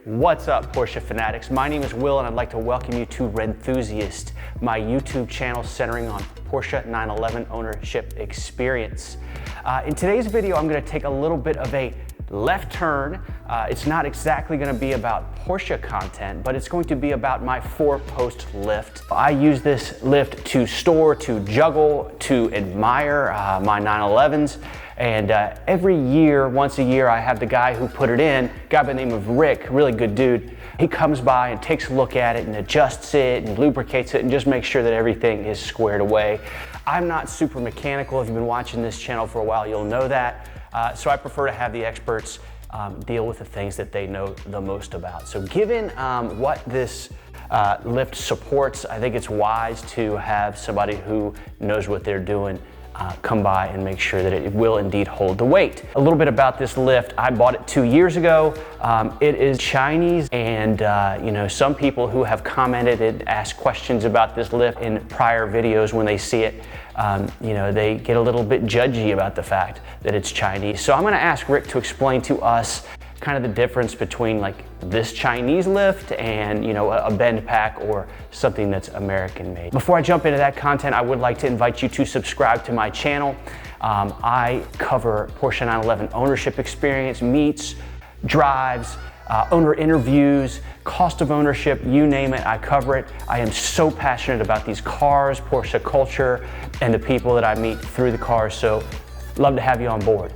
What's up, Porsche fanatics? My name is Will and I'd like to welcome you to Rennthusiast, my YouTube channel centering on Porsche 911 ownership experience. In today's video, I'm going to take a little bit of a left turn. It's not exactly going to be about Porsche content, but it's going to be about my 4-post lift. I use this lift to store, to juggle, to admire my 911s. And every year, once a year, I have the guy who put it in, a guy by the name of Rick, really good dude. He comes by and takes a look at it and adjusts it and lubricates it and just makes sure that everything is squared away. I'm not super mechanical. If you've been watching this channel for a while, you'll know that. So I prefer to have the experts deal with the things that they know the most about. So given what this lift supports, I think it's wise to have somebody who knows what they're doing come by and make sure that it will indeed hold the weight. A little bit about this lift. I bought it 2 years ago. It is Chinese, and you know, some people who have commented and asked questions about this lift in prior videos, when they see it, you know, they get a little bit judgy about the fact that it's Chinese. So I'm going to ask Rick to explain to us kind of the difference between like this Chinese lift and, you know, a Bend-Pak or something that's American made. Before I jump into that content, I would like to invite you to subscribe to my channel. I cover Porsche 911 ownership experience, meets, drives, owner interviews, cost of ownership, you name it, I cover it. I am so passionate about these cars, Porsche culture, and the people that I meet through the cars, so love to have you on board.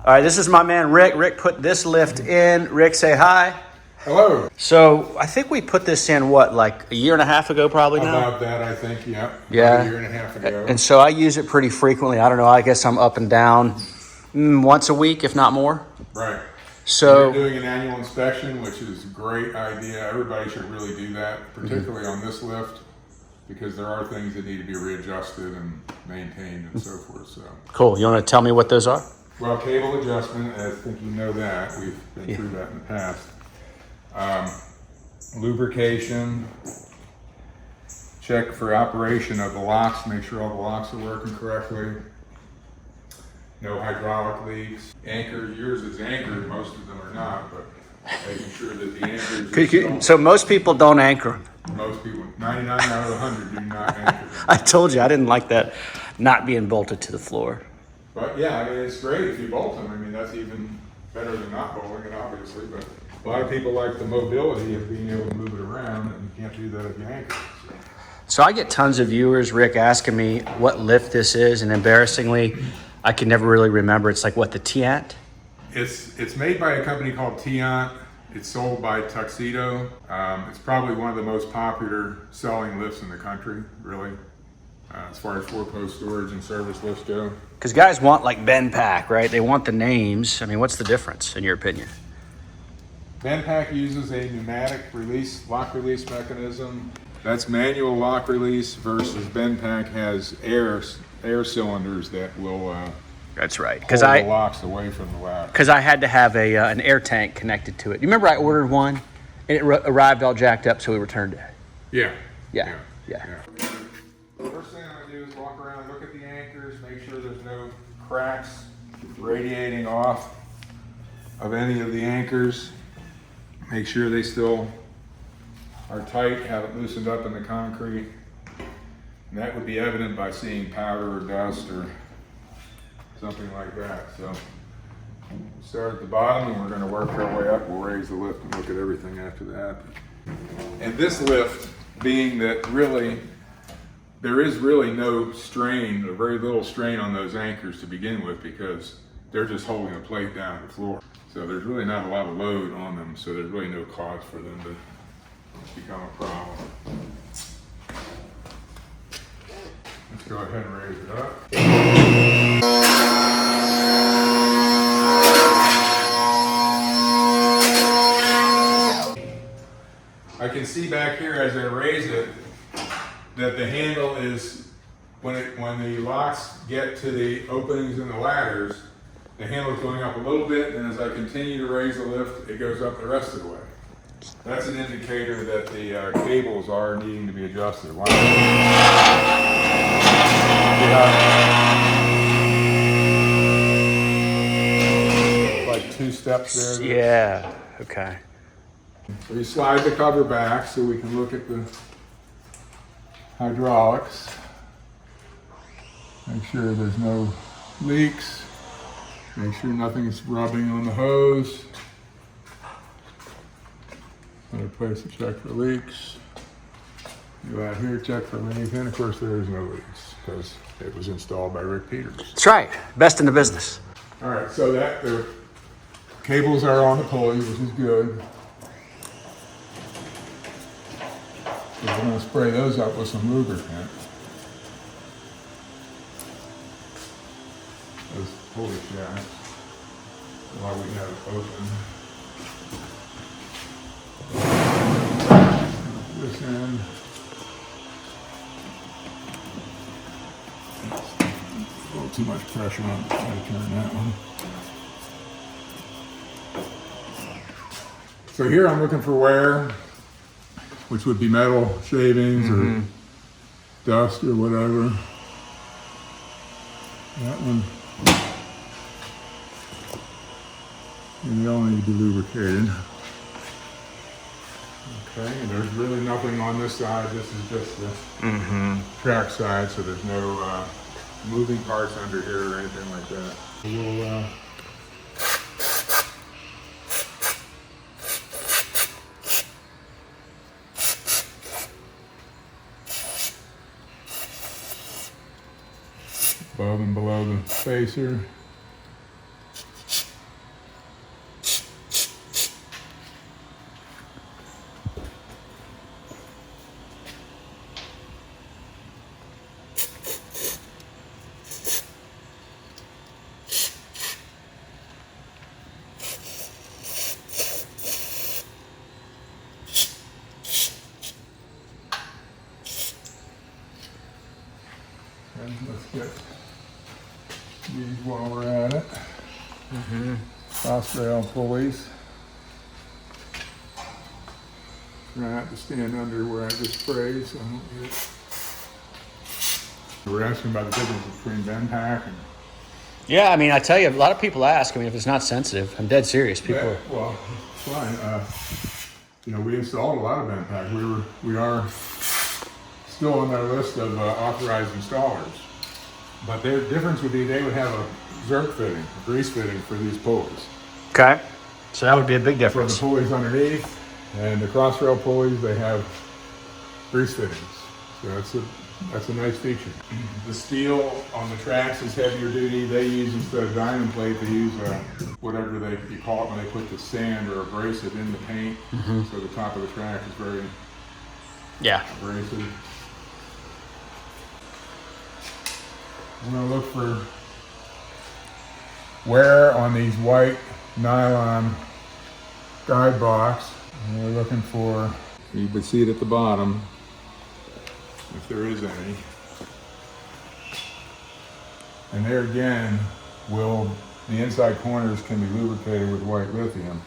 All right, this is my man Rick. Rick put this lift in. Rick, say hi. Hello. So I think we put this in, what, like a year and a half ago probably now? About that, I think, yeah. Yeah. About a year and a half ago. And so I use it pretty frequently. I don't know, I guess I'm up and down once a week, if not more. Right. So you're doing an annual inspection, which is a great idea. Everybody should really do that, particularly on this lift, because there are things that need to be readjusted and maintained and so forth. So cool. You want to tell me what those are? Well, cable adjustment, I think you know that. We've been through that in the past. Lubrication, check for operation of the locks, make sure all the locks are working correctly. No hydraulic leaks. Anchors, yours is anchored, most of them are not, but making sure that the anchors are So most people don't anchor them. Most people, 99 out of 100 do not anchor them. I told you, I didn't like that not being bolted to the floor. But yeah, I mean, it's great if you bolt them. I mean, that's even better than not bolting it, obviously. But a lot of people like the mobility of being able to move it around, and you can't do that if you anchor it. So I get tons of viewers, Rick, asking me what lift this is, and embarrassingly, I can never really remember. It's like, what, the Tiant? It's made by a company called Tiant. It's sold by Tuxedo. It's probably one of the most popular selling lifts in the country, really. As far as 4-post storage and service lifts go. Because guys want like Bend-Pak, right? They want the names. I mean, what's the difference in your opinion? Bend-Pak uses a pneumatic lock release mechanism. That's manual lock release versus Bend-Pak has air cylinders that will That's right. hold the locks away from the ladder. Because I had to have an air tank connected to it. You remember I ordered one and it arrived all jacked up, so we returned it. Yeah. First thing I'm going to do is walk around, look at the anchors, make sure there's no cracks radiating off of any of the anchors. Make sure they still are tight, haven't loosened up in the concrete. And that would be evident by seeing powder or dust or something like that. So we'll start at the bottom and we're going to work our way up. We'll raise the lift and look at everything after that. And this lift, being that there is really no strain, or very little strain on those anchors to begin with, because they're just holding a plate down to the floor. So there's really not a lot of load on them, so there's really no cause for them to become a problem. Let's go ahead and raise it up. I can see back here as I raise it that the handle is, when the locks get to the openings in the ladders, the handle is going up a little bit, and as I continue to raise the lift, it goes up the rest of the way. That's an indicator that the cables are needing to be adjusted. Wow. Like 2 steps there. Yeah, okay. So you slide the cover back so we can look at the hydraulics. Make sure there's no leaks. Make sure nothing's rubbing on the hose. Another place to check for leaks. Go out here, check for leaks, and of course there is no leaks because it was installed by Rick Peters. That's right. Best in the business. All right, so that the cables are on the pulley, which is good. So we're going to spray those up with some lubricant. Those pulley shafts, while we have it open. This end. A little too much pressure on it. Try to turn that one. So here I'm looking for wear, which would be metal shavings or dust or whatever. That one, and they all need to be lubricated. Okay, and there's really nothing on this side. This is just the track side, so there's no moving parts under here or anything like that. We'll above and below the spacer. And let's get these while we're at it. Cross-rail pulleys. Try not to stand under where I just sprayed so I don't get it. We're asking about the difference between Bend-Pak and... Yeah, I mean, I tell you, a lot of people ask. I mean, if it's not sensitive, I'm dead serious. People. Well, it's fine. You know, we installed a lot of Bend-Pak. We are still on their list of authorized installers. But their difference would be they would have a zerk fitting, a grease fitting for these pulleys. Okay. So that would be a big difference. For the pulleys underneath and the cross-rail pulleys, they have grease fittings. So that's a nice feature. The steel on the tracks is heavier duty. They use, instead of diamond plate, they use whatever you call it when they put the sand or abrasive in the paint. So the top of the track is very abrasive. We're going to look for wear on these white nylon guide blocks. And we're looking for, you can see it at the bottom, if there is any. And there again, the inside corners can be lubricated with white lithium.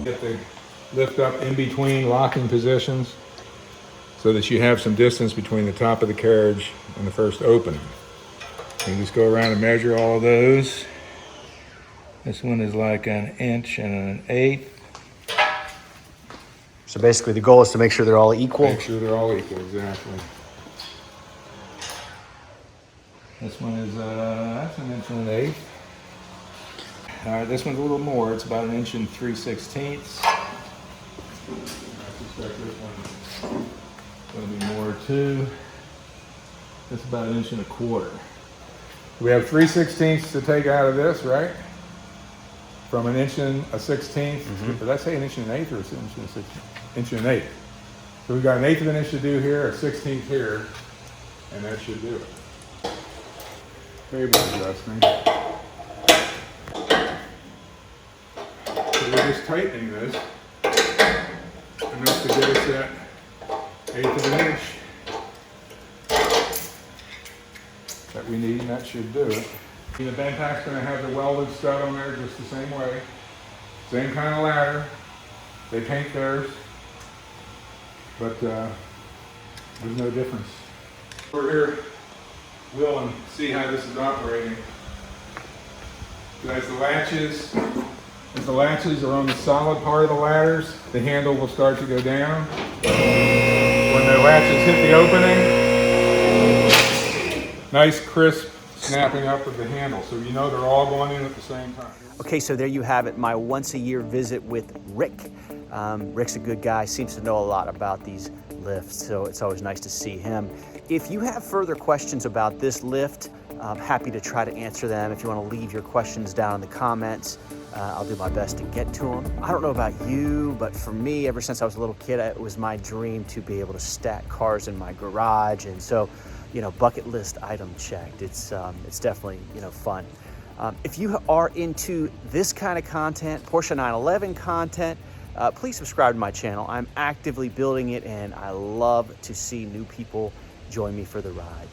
Get the lift up in between locking positions so that you have some distance between the top of the carriage and the first opening. You just go around and measure all of those. This one is like 1 inch and 1/8. So basically, the goal is to make sure they're all equal. Make sure they're all equal, exactly. This one is that's 1 inch and 1/8. All right, this one's a little more. It's about 1 inch and 3/16. I suspect this one's going to be more too. That's about 1 inch and 1/4. We have 3/16 to take out of this, right? From 1 inch and 1/16. Did I say 1 inch and 1/8 or 1 inch and 1/16? 1 inch and 1/8. So we've got 1/8 of an inch to do here, a 16th here, and that should do it. Cable adjusting. So we're just tightening this enough to get us that 1/8 of an inch that we need, and that should do it. The Bend-Pak's going to have the welded stud on there just the same way. Same kind of ladder. They paint theirs, but there's no difference. We're here, Will, and see how this is operating. As the latches are on the solid part of the ladders, the handle will start to go down. When the latches hit the opening, nice crisp snapping up of the handle, so you know they're all going in at the same time. Okay, so there you have it, my once-a-year visit with Rick. Rick's a good guy, seems to know a lot about these lifts, so it's always nice to see him. If you have further questions about this lift, I'm happy to try to answer them. If you want to leave your questions down in the comments, I'll do my best to get to them. I don't know about you, but for me, ever since I was a little kid, it was my dream to be able to stack cars in my garage, and so, you know, bucket list item checked. It's definitely, you know, fun. If you are into this kind of content, Porsche 911 content, please subscribe to my channel. I'm actively building it, and I love to see new people join me for the ride.